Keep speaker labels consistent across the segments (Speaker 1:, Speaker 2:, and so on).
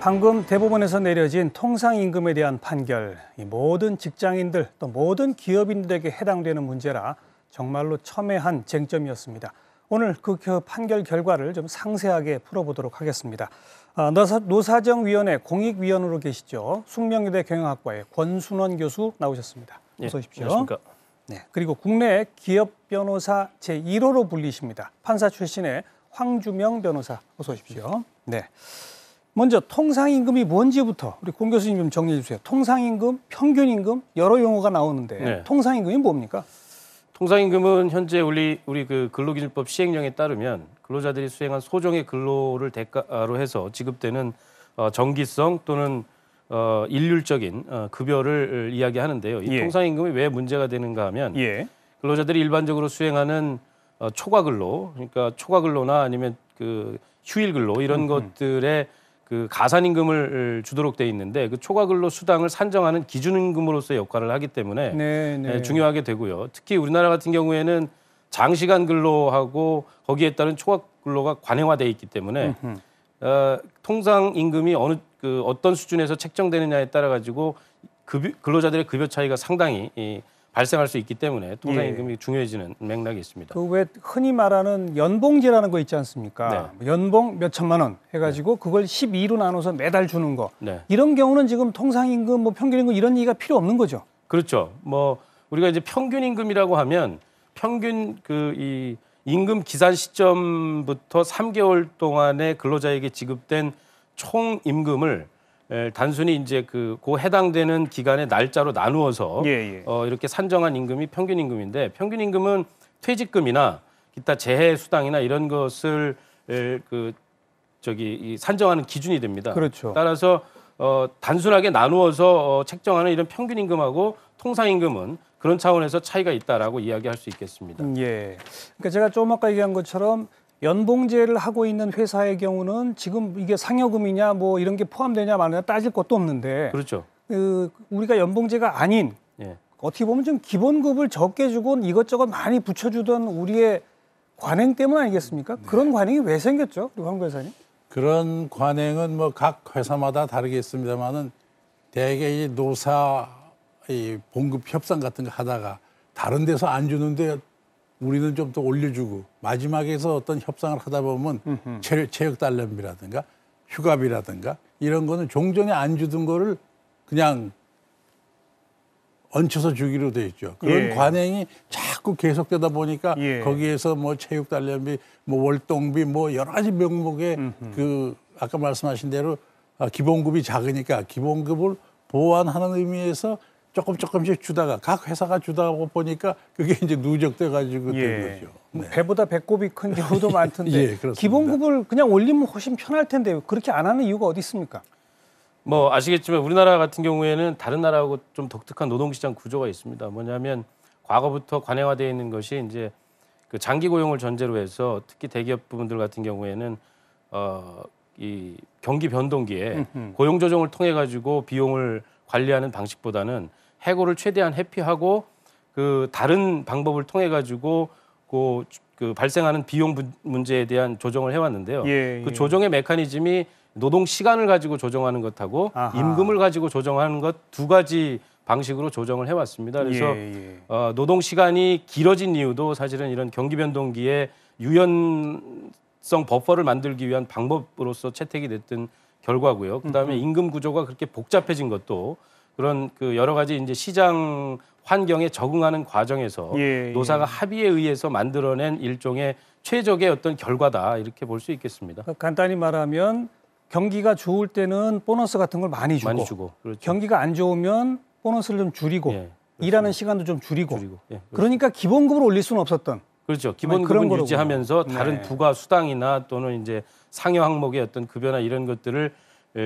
Speaker 1: 방금 대법원에서 내려진 통상임금에 대한 판결, 이 모든 직장인들 또 모든 기업인들에게 해당되는 문제라 정말로 첨예한 쟁점이었습니다. 오늘 그 판결 결과를 좀 상세하게 풀어보도록 하겠습니다. 노사정위원회 공익위원으로 계시죠. 숙명여대 경영학과의 권순원 교수 나오셨습니다. 어서 오십시오.
Speaker 2: 안녕하십니까.
Speaker 1: 네, 그리고 국내 기업 변호사 제1호로 불리십니다. 판사 출신의 황주명 변호사, 어서 오십시오. 네. 먼저 통상임금이 뭔지부터 우리 권 교수님 좀 정리해 주세요. 통상임금, 평균임금 여러 용어가 나오는데
Speaker 2: 네.
Speaker 1: 통상임금이 뭡니까?
Speaker 2: 통상임금은 현재 우리 그 근로기준법 시행령에 따르면 근로자들이 수행한 소정의 근로를 대가로 해서 지급되는 정기성 또는 일률적인 급여를 이야기하는데요. 이
Speaker 1: 예.
Speaker 2: 통상임금이 왜 문제가 되는가 하면 근로자들이 일반적으로 수행하는 초과근로, 그러니까 초과근로나 아니면 그 휴일근로 이런 것들의 그 가산임금을 주도록 돼 있는데 그 초과근로 수당을 산정하는 기준임금으로서의 역할을 하기 때문에 중요하게 되고요. 특히 우리나라 같은 경우에는 장시간 근로하고 거기에 따른 초과근로가 관행화돼 있기 때문에 통상임금이 어떤 수준에서 책정되느냐에 따라 가지고 근로자들의 급여 차이가 상당히 발생할 수 있기 때문에 통상임금이 중요해지는 맥락이 있습니다.
Speaker 1: 그 왜 흔히 말하는 연봉제라는 거 있지 않습니까?
Speaker 2: 네.
Speaker 1: 연봉 몇 천만 원 해가지고 그걸 12로 나눠서 매달 주는 거.
Speaker 2: 네.
Speaker 1: 이런 경우는 지금 통상임금, 뭐 평균임금 이런 얘기가 필요 없는 거죠.
Speaker 2: 그렇죠. 뭐 우리가 이제 평균임금이라고 하면 평균 이 임금 기산 시점부터 3개월 동안의 근로자에게 지급된 총 임금을 단순히 이제 그 해당되는 기간의 날짜로 나누어서 이렇게 산정한 임금이 평균임금인데 평균임금은 퇴직금이나 기타 재해 수당이나 이런 것을 산정하는 기준이 됩니다.
Speaker 1: 그렇죠.
Speaker 2: 따라서 단순하게 나누어서 책정하는 이런 평균임금하고 통상임금은 그런 차원에서 차이가 있다라고 이야기할 수 있겠습니다.
Speaker 1: 예. 그러니까 제가 조금 아까 얘기한 것처럼 연봉제를 하고 있는 회사의 경우는 지금 이게 상여금이냐 뭐 이런 게 포함되냐 마느냐 따질 것도 없는데
Speaker 2: 그렇죠.
Speaker 1: 우리가 연봉제가 아닌 어떻게 보면 좀 기본급을 적게 주고 이것저것 많이 붙여주던 우리의 관행 때문 아니겠습니까? 그런 관행이 왜 생겼죠? 우리 황 변호사님?
Speaker 3: 그런 관행은 뭐 각 회사마다 다르겠습니다만은 대개 이 노사 이 봉급 협상 같은 거 하다가 다른 데서 안 주는데 우리는 좀 더 올려주고 마지막에서 어떤 협상을 하다 보면 체육 단련비라든가 휴가비라든가 이런 거는 종전에 안 주던 거를 그냥 얹혀서 주기로 돼 있죠. 그런 관행이 자꾸 계속되다 보니까 거기에서 뭐 체육 단련비, 뭐 월동비, 뭐 여러 가지 명목의 그 아까 말씀하신 대로 기본급이 작으니까 기본급을 보완하는 의미에서 조금씩 주다가 각 회사가 주다 보니까 그게 이제 누적돼 가지고 된 거죠. 네.
Speaker 1: 배보다 배꼽이 큰 경우도 많던데
Speaker 3: 그렇습니다.
Speaker 1: 기본급을 그냥 올리면 훨씬 편할 텐데 그렇게 안 하는 이유가 어디 있습니까?
Speaker 2: 뭐 아시겠지만 우리나라 같은 경우에는 다른 나라하고 좀 독특한 노동시장 구조가 있습니다. 뭐냐면 과거부터 관행화되어 있는 것이 이제 그 장기 고용을 전제로 해서 특히 대기업 부분들 같은 경우에는 이 경기 변동기에 고용 조정을 통해 가지고 비용을 관리하는 방식보다는 해고를 최대한 회피하고 그 다른 방법을 통해 가지고 그 발생하는 비용 문제에 대한 조정을 해왔는데요. 그 조정의 메커니즘이 노동 시간을 가지고 조정하는 것하고 임금을 가지고 조정하는 것 두 가지 방식으로 조정을 해왔습니다. 그래서 노동 시간이 길어진 이유도 사실은 이런 경기 변동기에 유연성 버퍼를 만들기 위한 방법으로서 채택이 됐던 결과고요. 그다음에 임금 구조가 그렇게 복잡해진 것도 그런 그 여러 가지 이제 시장 환경에 적응하는 과정에서 노사가 합의에 의해서 만들어낸 일종의 최적의 어떤 결과다 이렇게 볼 수 있겠습니다.
Speaker 1: 간단히 말하면 경기가 좋을 때는 보너스 같은 걸 많이 주고
Speaker 2: 그렇죠.
Speaker 1: 경기가 안 좋으면 보너스를 좀 줄이고 일하는 시간도 좀 줄이고 그러니까 기본급을 올릴 수는 없었던.
Speaker 2: 그렇죠. 기본급은 유지하면서 다른 부가 수당이나 또는 이제 상여 항목의 어떤 급여나 이런 것들을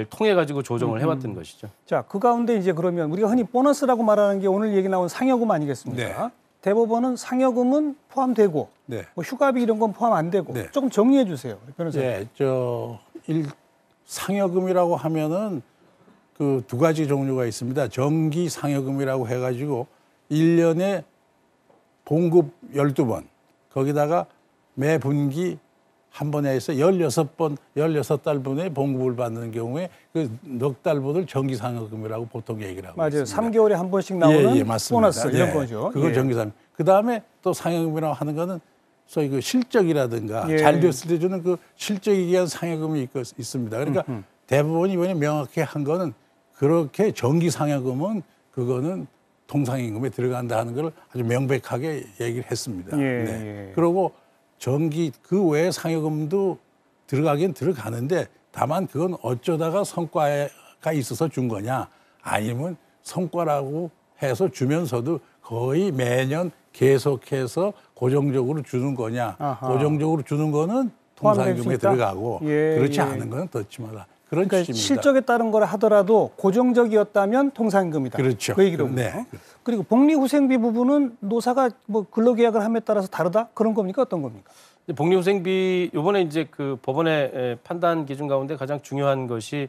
Speaker 2: 통해 가지고 조정을 해왔던 것이죠.
Speaker 1: 자, 그 가운데 이제 그러면 우리가 흔히 보너스라고 말하는 게 오늘 얘기 나온 상여금 아니겠습니까? 대법원은 상여금은 포함되고 뭐 휴가비 이런 건 포함 안 되고 조금 정리해 주세요, 변호사님.
Speaker 3: 상여금이라고 하면은 그 두 가지 종류가 있습니다. 정기 상여금이라고 해가지고 1년에 봉급 12번 거기다가 매 분기 한 번에 해서 16달분의 봉급을 받는 경우에 그 넉 달분을 정기상여금이라고 보통 얘기를 하고
Speaker 1: 맞아요.
Speaker 3: 있습니다.
Speaker 1: 3개월에 한 번씩 나오는
Speaker 3: 맞습니다.
Speaker 1: 보너스 이런 거죠.
Speaker 3: 그걸 정기상여. 그다음에 또 상여금이라고 하는 거는 소위 그 실적이라든가 잘 됐을 때 주는 그 실적에 의한 상여금이 있습니다. 그러니까 대부분 이번에 명확히 한 거는 그렇게 정기상여금은 그거는 통상임금에 들어간다 하는 걸 아주 명백하게 얘기를 했습니다. 네. 그리고 그 외에 상여금도 들어가긴 들어가는데 다만 그건 어쩌다가 성과가 있어서 준 거냐 아니면 성과라고 해서 주면서도 거의 매년 계속해서 고정적으로 주는 거냐. 고정적으로 주는 거는 통상임금에 들어가고 그렇지 않은 거는 덧치마다. 그런
Speaker 1: 그러니까
Speaker 3: 취지입니다.
Speaker 1: 실적에 따른 거라 하더라도 고정적이었다면 통상임금이다.
Speaker 3: 그렇죠.
Speaker 1: 그 얘기로군요.
Speaker 3: 네.
Speaker 1: 그리고 복리후생비 부분은 노사가 뭐 근로계약을 함에 따라서 다르다? 그런 겁니까? 어떤 겁니까?
Speaker 2: 복리후생비 이번에 이제 그 법원의 판단 기준 가운데 가장 중요한 것이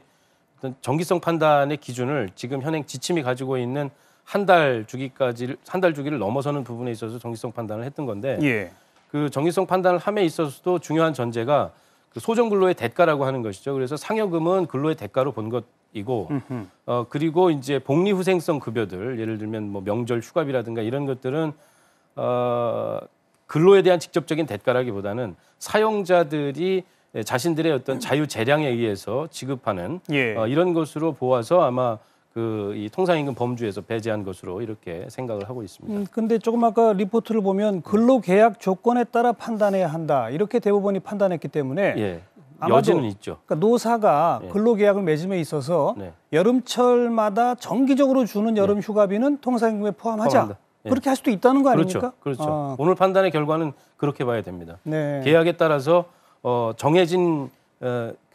Speaker 2: 어떤 정기성 판단의 기준을 지금 현행 지침이 가지고 있는 한 달 주기를 넘어서는 부분에 있어서 정기성 판단을 했던 건데 그 정기성 판단을 함에 있어서도 중요한 전제가 그 소정근로의 대가라고 하는 것이죠. 그래서 상여금은 근로의 대가로 본 것이고 그리고 이제 복리후생성 급여들 예를 들면 뭐 명절 휴가비라든가 이런 것들은 근로에 대한 직접적인 대가라기보다는 사용자들이 자신들의 어떤 자유 재량에 의해서 지급하는 이런 것으로 보아서 아마 이 통상임금 범주에서 배제한 것으로 이렇게 생각을 하고 있습니다.
Speaker 1: 근데 조금 아까 리포트를 보면 근로계약 조건에 따라 판단해야 한다. 이렇게 대법원이 판단했기 때문에
Speaker 2: 여지는 있죠.
Speaker 1: 그러니까 노사가 근로계약을 맺음에 있어서 여름철마다 정기적으로 주는 여름 휴가비는 통상임금에 포함하자. 그렇게 할 수도 있다는 거 아닙니까?
Speaker 2: 그렇죠. 오늘 판단의 결과는 그렇게 봐야 됩니다. 계약에 따라서 정해진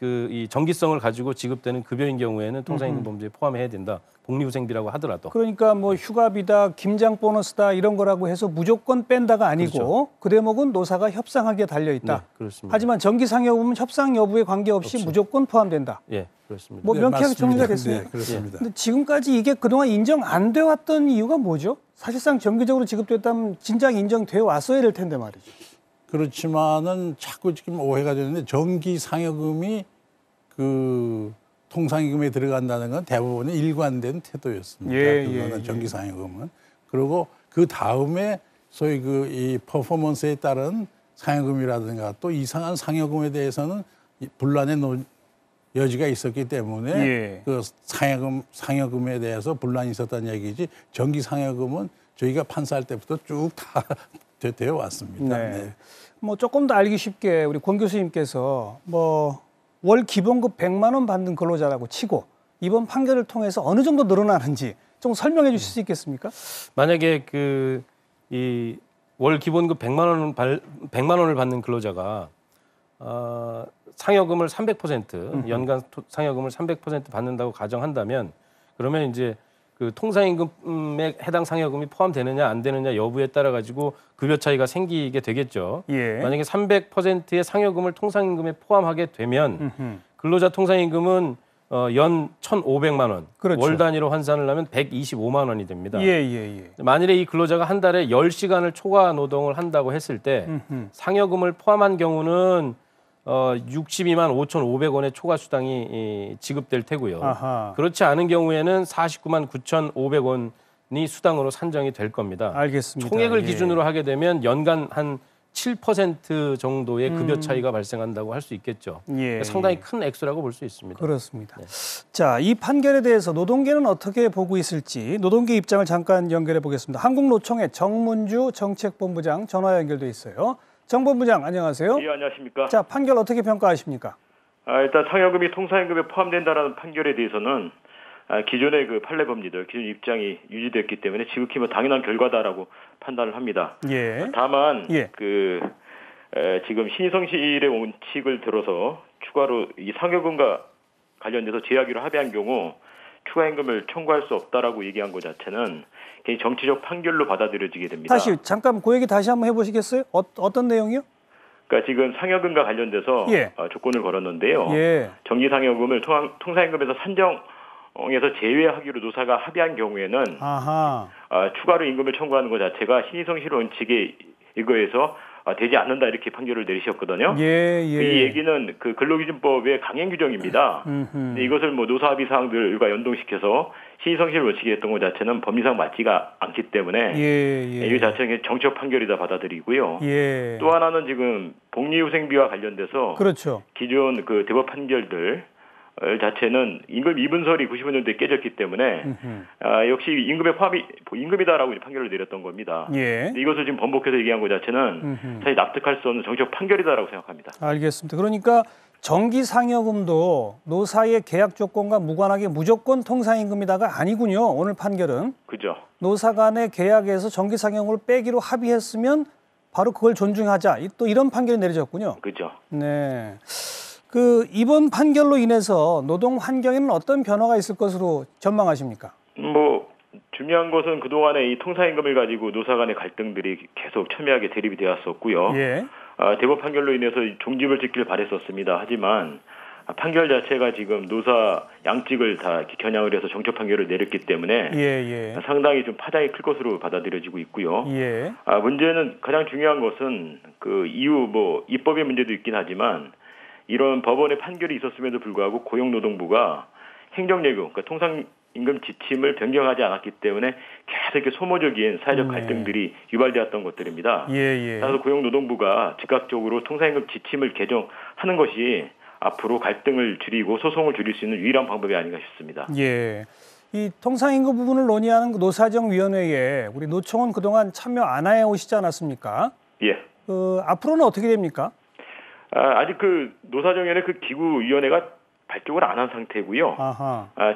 Speaker 2: 이 정기성을 가지고 지급되는 급여인 경우에는 통상임금 범주에 포함해야 된다. 복리후생비라고 하더라도.
Speaker 1: 그러니까 뭐 휴가비다, 김장 보너스다 이런 거라고 해서 무조건 뺀다가 아니고 그 대목은 노사가 협상하기에 달려 있다.
Speaker 2: 네, 그렇습니다.
Speaker 1: 하지만 정기상여금은 협상 여부에 관계없이 무조건 포함된다.
Speaker 2: 예, 그렇습니다.
Speaker 1: 뭐 명쾌하게 정리가 됐습니다.
Speaker 3: 네, 그렇습니다.
Speaker 1: 근데 지금까지 이게 그동안 인정 안 돼 왔던 이유가 뭐죠? 사실상 정기적으로 지급됐다면 진작 인정돼 왔어야 될 텐데 말이죠.
Speaker 3: 그렇지만은 자꾸 지금 오해가 되는데 정기상여금이 그 통상임금에 들어간다는 건 대부분의 일관된 태도였습니다. 그거는 정기상여금은. 그리고 그 다음에 소위 이 퍼포먼스에 따른 상여금이라든가 또 이상한 상여금에 대해서는 분란의 여지가 있었기 때문에 그 상여금에 대해서 분란이 있었다는 얘기지 정기상여금은 저희가 판사할 때부터 쭉 다 되어 왔습니다.
Speaker 1: 뭐 조금 더 알기 쉽게 우리 권 교수님께서 뭐 월 기본급 100만 원 받는 근로자라고 치고 이번 판결을 통해서 어느 정도 늘어나는지 좀 설명해 주실 수 있겠습니까?
Speaker 2: 만약에 이 월 기본급 100만 원을 받는 근로자가 상여금을 300% 연간 상여금을 300% 받는다고 가정한다면 그러면 이제 그 통상임금에 해당 상여금이 포함되느냐 안 되느냐 여부에 따라 가지고 급여 차이가 생기게 되겠죠. 만약에 300%의 상여금을 통상임금에 포함하게 되면 근로자 통상임금은 연 1,500만 원, 월 단위로 환산을 하면 125만 원이 됩니다. 만일에 이 근로자가 한 달에 10시간을 초과 노동을 한다고 했을 때 상여금을 포함한 경우는 62만 5,500원의 초과 수당이 지급될 테고요. 그렇지 않은 경우에는 49만 9,500원이 수당으로 산정이 될 겁니다.
Speaker 1: 알겠습니다.
Speaker 2: 총액을 기준으로 하게 되면 연간 한 7% 정도의 급여 차이가 발생한다고 할 수 있겠죠. 상당히 큰 액수라고 볼 수 있습니다.
Speaker 1: 그렇습니다. 자, 이 판결에 대해서 노동계는 어떻게 보고 있을지 노동계 입장을 잠깐 연결해 보겠습니다. 한국노총의 정문주 정책본부장 전화 연결돼 있어요. 정 본부장 안녕하세요.
Speaker 4: 예, 안녕하십니까.
Speaker 1: 자, 판결 어떻게 평가하십니까?
Speaker 4: 일단 상여금이 통상임금에 포함된다는 판결에 대해서는 기존의 그 판례법리들 기존 입장이 유지됐기 때문에 지극히 뭐 당연한 결과다라고 판단을 합니다. 다만 지금 신의성실의 원칙을 들어서 추가로 이 상여금과 관련돼서 제약으로 합의한 경우 추가임금을 청구할 수 없다라고 얘기한 것 자체는 굉장히 정치적 판결로 받아들여지게 됩니다.
Speaker 1: 다시 잠깐 그 얘기 다시 한번 해보시겠어요? 어떤 내용이요?
Speaker 4: 그러니까 지금 상여금과 관련돼서 조건을 걸었는데요. 정기상여금을 통상임금에서 산정에서 제외하기로 노사가 합의한 경우에는 추가로 임금을 청구하는 것 자체가 신의성실 원칙에 의거해서 되지 않는다 이렇게 판결을 내리셨거든요.
Speaker 1: 예.
Speaker 4: 이 얘기는 그 근로기준법의 강행 규정입니다. 근데 이것을 뭐 노사합의 사항들과 연동시켜서 시의성실을 원칙에 했던 것 자체는 법리상 맞지가 않기 때문에 이 자체는 정치적 판결이다 받아들이고요. 또 하나는 지금 복리후생비와 관련돼서
Speaker 1: 그렇죠.
Speaker 4: 기존 그 대법 판결들 자체는 임금 2분설이 95년도에 깨졌기 때문에 역시 임금에 포함이 임금이다라고 판결을 내렸던 겁니다. 근데 이것을 지금 번복해서 얘기한 것 자체는 사실 납득할 수 없는 정치적 판결이다라고 생각합니다.
Speaker 1: 알겠습니다. 그러니까 정기상여금도 노사의 계약 조건과 무관하게 무조건 통상임금이다가 아니군요. 오늘 판결은.
Speaker 4: 그죠.
Speaker 1: 노사 간의 계약에서 정기상여금을 빼기로 합의했으면 바로 그걸 존중하자. 또 이런 판결이 내려졌군요.
Speaker 4: 그죠.
Speaker 1: 네. 이번 판결로 인해서 노동 환경에는 어떤 변화가 있을 것으로 전망하십니까?
Speaker 4: 뭐 중요한 것은 그동안에 이 통상임금을 가지고 노사 간의 갈등들이 계속 첨예하게 대립이 되었었고요. 대법 판결로 인해서 종집을 짓기를 바랬었습니다. 하지만 판결 자체가 지금 노사 양측을 다 이렇게 겨냥을 해서 정적 판결을 내렸기 때문에 상당히 좀 파장이 클 것으로 받아들여지고 있고요. 문제는 가장 중요한 것은 그 이후 뭐 입법의 문제도 있긴 하지만 이런 법원의 판결이 있었음에도 불구하고 고용노동부가 행정예금, 그러니까 통상임금 지침을 변경하지 않았기 때문에 계속 이렇게 소모적인 사회적 갈등들이 유발되었던 것들입니다. 따라서 고용노동부가 즉각적으로 통상임금 지침을 개정하는 것이 앞으로 갈등을 줄이고 소송을 줄일 수 있는 유일한 방법이 아닌가 싶습니다.
Speaker 1: 이 통상임금 부분을 논의하는 노사정위원회에 우리 노총은 그동안 참여 안 해 오시지 않았습니까? 앞으로는 어떻게 됩니까?
Speaker 4: 아직 그 노사정위원회 그 기구위원회가 발족을 안 한 상태고요.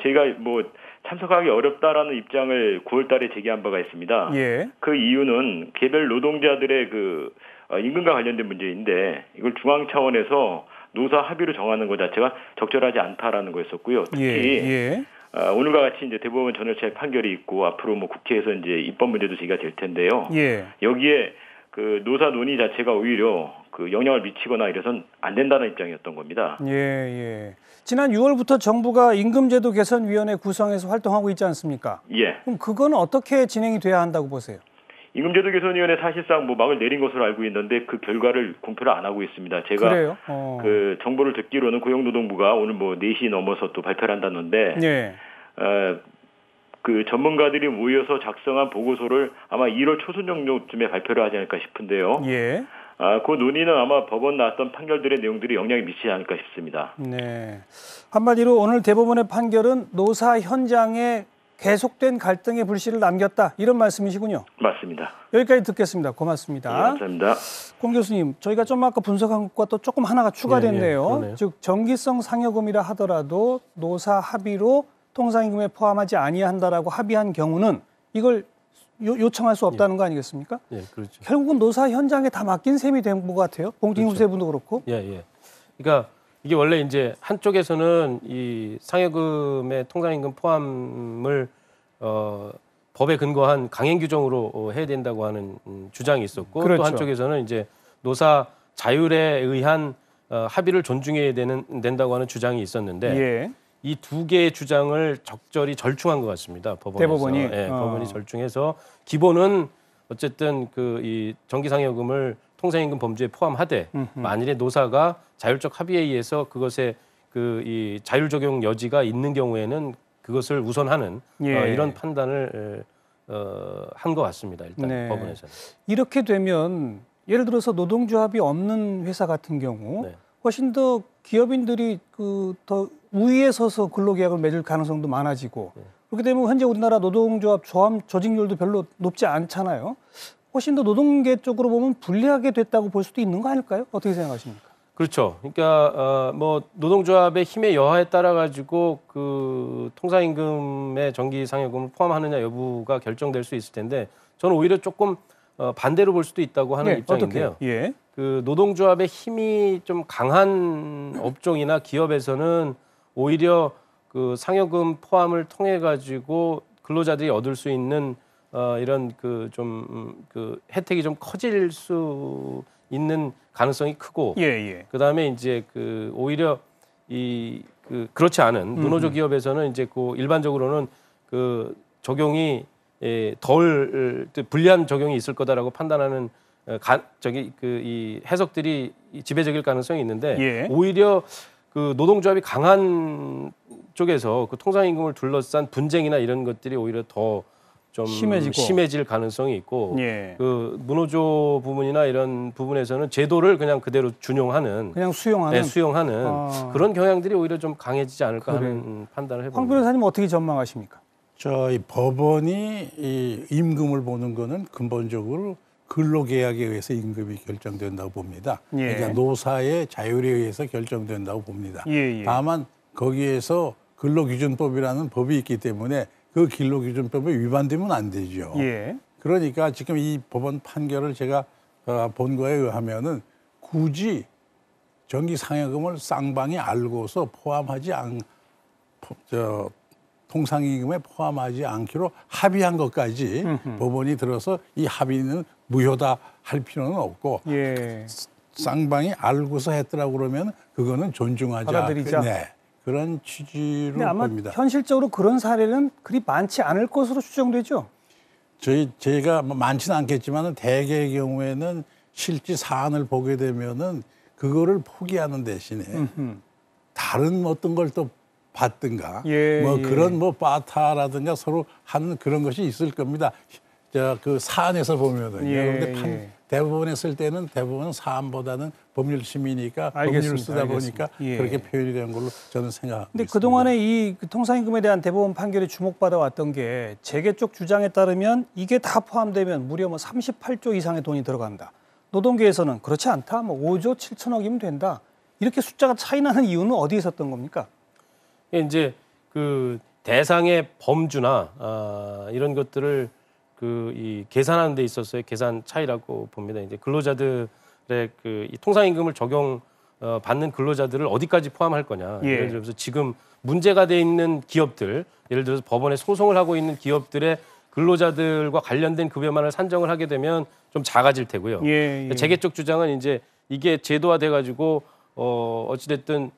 Speaker 4: 저희가 뭐 참석하기 어렵다라는 입장을 9월달에 제기한 바가 있습니다. 그 이유는 개별 노동자들의 그 임금과 관련된 문제인데 이걸 중앙 차원에서 노사 합의로 정하는 것 자체가 적절하지 않다라는 거였었고요. 특히 오늘과 같이 이제 대법원 전월차의 판결이 있고 앞으로 뭐 국회에서 이제 입법 문제도 제기가 될 텐데요. 여기에 그 노사 논의 자체가 오히려 그 영향을 미치거나 이래선 안 된다는 입장이었던 겁니다. 지난 6월부터 정부가 임금제도 개선위원회 구성해서 활동하고 있지 않습니까? 그럼 그건 어떻게 진행이 돼야 한다고 보세요? 임금제도 개선위원회 사실상 뭐 막을 내린 것으로 알고 있는데 그 결과를 공표를 안 하고 있습니다. 제가 그 정보를 듣기로는 고용노동부가 오늘 뭐 4시 넘어서 또 발표를 한다는데 그 전문가들이 모여서 작성한 보고서를 아마 1월 초순 정도쯤에 발표를 하지 않을까 싶은데요. 그 논의는 아마 법원 나왔던 판결들의 내용들이 영향이 미치지 않을까 싶습니다.
Speaker 1: 한마디로 오늘 대법원의 판결은 노사 현장에 계속된 갈등의 불씨를 남겼다. 이런 말씀이시군요.
Speaker 4: 맞습니다.
Speaker 1: 여기까지 듣겠습니다. 고맙습니다.
Speaker 4: 감사합니다.
Speaker 1: 공 교수님, 저희가 좀 아까 분석한 것과 또 조금 하나가 추가됐네요. 즉 정기성 상여금이라 하더라도 노사 합의로 통상임금에 포함하지 아니한다라고 합의한 경우는 이걸 요청할 수 없다는 거 아니겠습니까?
Speaker 2: 그렇죠.
Speaker 1: 결국은 노사 현장에 다 맡긴 셈이 된 것 같아요. 봉팅후세분도 그렇고.
Speaker 2: 그러니까 이게 원래 이제 한쪽에서는 이 상여금의 통상임금 포함을 법에 근거한 강행 규정으로 해야 된다고 하는 주장이 있었고 또 한쪽에서는 이제 노사 자율에 의한 합의를 존중해야 된다고 하는 주장이 있었는데 이 두 개의 주장을 적절히 절충한 것 같습니다. 법원에서.
Speaker 1: 대법원이.
Speaker 2: 법원이 절충해서 기본은 어쨌든 그 이 정기상여금을 통상임금 범주에 포함하되 만일에 노사가 자율적 합의에 의해서 그것에 그 이 자율 적용 여지가 있는 경우에는 그것을 우선하는 이런 판단을 한 것 같습니다. 일단 법원에서는.
Speaker 1: 이렇게 되면 예를 들어서 노동조합이 없는 회사 같은 경우 훨씬 더 기업인들이 더 우위에 서서 근로계약을 맺을 가능성도 많아지고 그렇게 되면 현재 우리나라 노동조합 조직률도 별로 높지 않잖아요. 훨씬 더 노동계 쪽으로 보면 불리하게 됐다고 볼 수도 있는 거 아닐까요? 어떻게 생각하십니까?
Speaker 2: 그렇죠. 그러니까 뭐 노동조합의 힘의 여하에 따라 가지고 그 통상임금의 정기상여금을 포함하느냐 여부가 결정될 수 있을 텐데 저는 오히려 조금 반대로 볼 수도 있다고 하는 입장인데요. 그 노동조합의 힘이 좀 강한 업종이나 기업에서는 오히려 그 상여금 포함을 통해 가지고 근로자들이 얻을 수 있는 이런 그 좀 그 혜택이 좀 커질 수 있는 가능성이 크고 그다음에 이제 그 오히려 이 그렇지 않은 노노조 기업에서는 이제 그 일반적으로는 그 적용이 덜 불리한 적용이 있을 거다라고 판단하는 이 해석들이 지배적일 가능성이 있는데
Speaker 1: 예.
Speaker 2: 오히려 그 노동조합이 강한 쪽에서 그 통상임금을 둘러싼 분쟁이나 이런 것들이 오히려 더 좀 심해질 가능성이 있고
Speaker 1: 예.
Speaker 2: 그 문호조 부분이나 이런 부분에서는 제도를 그냥 그대로 준용하는
Speaker 1: 그냥 수용하는,
Speaker 2: 수용하는 그런 경향들이 오히려 좀 강해지지 않을까 하는 판단을 해봅니다.
Speaker 1: 황 변호사님 어떻게 전망하십니까?
Speaker 3: 이 법원이 이 임금을 보는 거는 근본적으로 근로계약에 의해서 임금이 결정된다고 봅니다.
Speaker 1: 예.
Speaker 3: 그러니까 노사의 자율에 의해서 결정된다고 봅니다.
Speaker 1: 예.
Speaker 3: 다만 거기에서 근로기준법이라는 법이 있기 때문에 그 근로기준법에 위반되면 안 되죠.
Speaker 1: 예.
Speaker 3: 그러니까 지금 이 법원 판결을 제가 본 거에 의하면은 굳이 정기상여금을 쌍방이 알고서 통상임금에 포함하지 않기로 합의한 것까지 법원이 들어서 이 합의는 무효다 할 필요는 없고
Speaker 1: 예.
Speaker 3: 쌍방이 알고서 했더라고 그러면 그거는 존중하자.
Speaker 1: 받아들이자.
Speaker 3: 네, 그런 취지로
Speaker 1: 근데 아마
Speaker 3: 봅니다.
Speaker 1: 현실적으로 그런 사례는 그리 많지 않을 것으로 추정되죠.
Speaker 3: 제가 많지는 않겠지만은 대개의 경우에는 실제 사안을 보게 되면은 그거를 포기하는 대신에 다른 어떤 걸 또 받든가 그런 빠타라든가 서로 하는 그런 것이 있을 겁니다. 그 사안에서 보면은요. 그런데 대법원에 쓸 때는 대부분 사안보다는 법률심이니까 법률을 쓰다 보니까 그렇게 표현이 된 걸로 저는 생각합니다.
Speaker 1: 그런데 그동안에 이 통상임금에 대한 대법원 판결이 주목받아 왔던 게 재계 쪽 주장에 따르면 이게 다 포함되면 무려 38조 이상의 돈이 들어간다. 노동계에서는 그렇지 않다. 5조 7천억이면 된다. 이렇게 숫자가 차이 나는 이유는 어디에 있었던 겁니까?
Speaker 2: 이제 그 대상의 범주나 이런 것들을 이 계산하는 데 있어서의 계산 차이라고 봅니다. 이제 근로자들의 이 통상임금을 적용 받는 근로자들을 어디까지 포함할 거냐. 예를 들어서 지금 문제가 돼 있는 기업들, 예를 들어서 법원에 소송을 하고 있는 기업들의 근로자들과 관련된 급여만을 산정을 하게 되면 좀 작아질 테고요. 재계 쪽 주장은 이제 이게 제도화돼 가지고 어찌됐든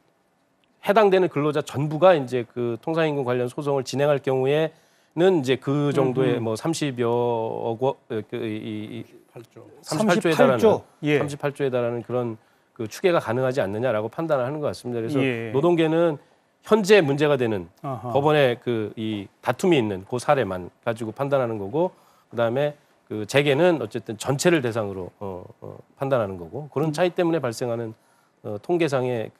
Speaker 2: 해당되는 근로자 전부가 이제 그 통상임금 관련 소송을 진행할 경우에는 이제 그 정도의 30여 38조에 달하는 38조에 달하는 그런 그 추계가 가능하지 않느냐라고 판단을 하는 것 같습니다. 그래서 노동계는 현재 문제가 되는 법원의 이 다툼이 있는 그 사례만 가지고 판단하는 거고, 그다음에 그 재계는 어쨌든 전체를 대상으로 판단하는 거고, 그런 차이 때문에 발생하는 통계상의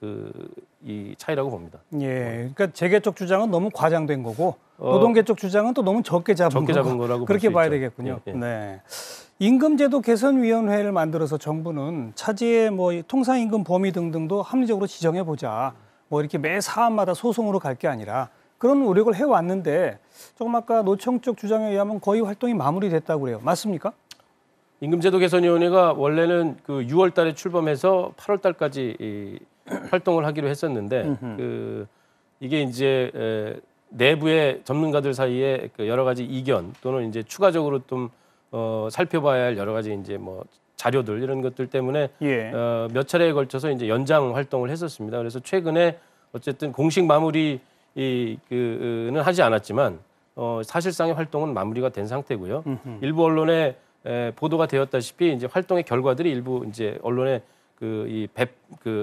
Speaker 2: 이 차이라고 봅니다.
Speaker 1: 그러니까 재계 쪽 주장은 너무 과장된 거고 노동계 쪽 주장은 또 너무 적게 잡은
Speaker 2: 거라고
Speaker 1: 그렇게 봐야 되겠군요. 네. 임금제도 개선위원회를 만들어서 정부는 차지의 통상임금 범위 등등도 합리적으로 지정해 보자. 이렇게 매 사안마다 소송으로 갈 게 아니라 그런 노력을 해왔는데 조금 아까 노총 쪽 주장에 의하면 거의 활동이 마무리됐다고 그래요. 맞습니까?
Speaker 2: 임금제도 개선위원회가 원래는 그 6월 달에 출범해서 8월 달까지 활동을 하기로 했었는데 이게 이제 내부의 전문가들 사이에 그 여러 가지 이견 또는 이제 추가적으로 좀 살펴봐야 할 여러 가지 이제 자료들 이런 것들 때문에 몇 차례에 걸쳐서 이제 연장 활동을 했었습니다. 그래서 최근에 어쨌든 공식 마무리는 하지 않았지만 사실상의 활동은 마무리가 된 상태고요. 일부 언론에 보도가 되었다시피 이제 활동의 결과들이 일부 이제 언론에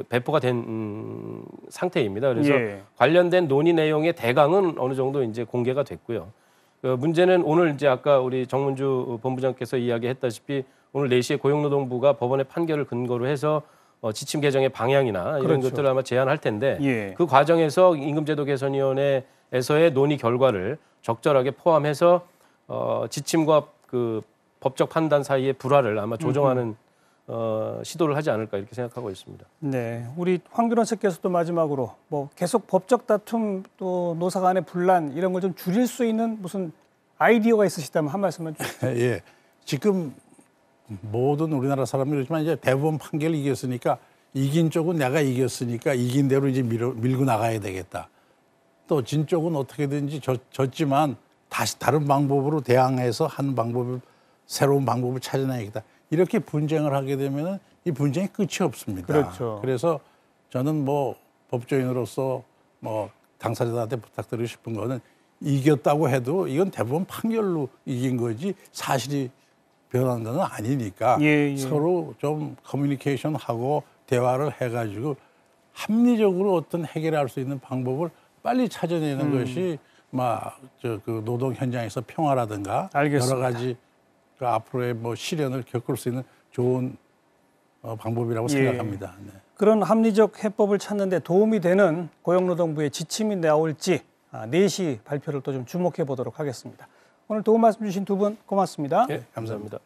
Speaker 2: 배포가 된 상태입니다. 그래서 관련된 논의 내용의 대강은 어느 정도 이제 공개가 됐고요. 문제는 오늘 이제 아까 우리 정문주 본부장께서 이야기했다시피 오늘 4시에 고용노동부가 법원의 판결을 근거로 해서 지침 개정의 방향이나 이런 것들을 아마 제안할 텐데 그 과정에서 임금제도 개선위원회에서의 논의 결과를 적절하게 포함해서 지침과 그 법적 판단 사이의 불화를 아마 조정하는 시도를 하지 않을까 이렇게 생각하고 있습니다.
Speaker 1: 네, 우리 황 변호사께서도 마지막으로 계속 법적 다툼 또 노사 간의 분란 이런 걸 좀 줄일 수 있는 무슨 아이디어가 있으시다면 한 말씀만 주세요.
Speaker 3: 지금 모든 우리나라 사람들이 그렇지만 이제 대법원 판결을 이겼으니까 이긴 쪽은 내가 이겼으니까 이긴 대로 이제 밀고 나가야 되겠다. 또 진 쪽은 어떻게든지 졌지만 다시 다른 방법으로 대항해서 한 방법을 새로운 방법을 찾아내야겠다. 이렇게 분쟁을 하게 되면 이 분쟁이 끝이 없습니다.
Speaker 1: 그렇죠.
Speaker 3: 그래서 저는 법조인으로서 당사자들한테 부탁드리고 싶은 거는 이겼다고 해도 이건 대법원 판결로 이긴 거지 사실이 변하는 건 아니니까 서로 좀 커뮤니케이션하고 대화를 해가지고 합리적으로 어떤 해결할 수 있는 방법을 빨리 찾아내는 것이 그 노동 현장에서 평화라든가
Speaker 1: 알겠습니다.
Speaker 3: 여러 가지 그 앞으로의 뭐 시련을 겪을 수 있는 좋은 방법이라고 생각합니다. 네.
Speaker 1: 그런 합리적 해법을 찾는 데 도움이 되는 고용노동부의 지침이 나올지 4시 발표를 또 좀 주목해 보도록 하겠습니다. 오늘 도움 말씀 주신 두 분 고맙습니다.
Speaker 2: 네, 감사합니다.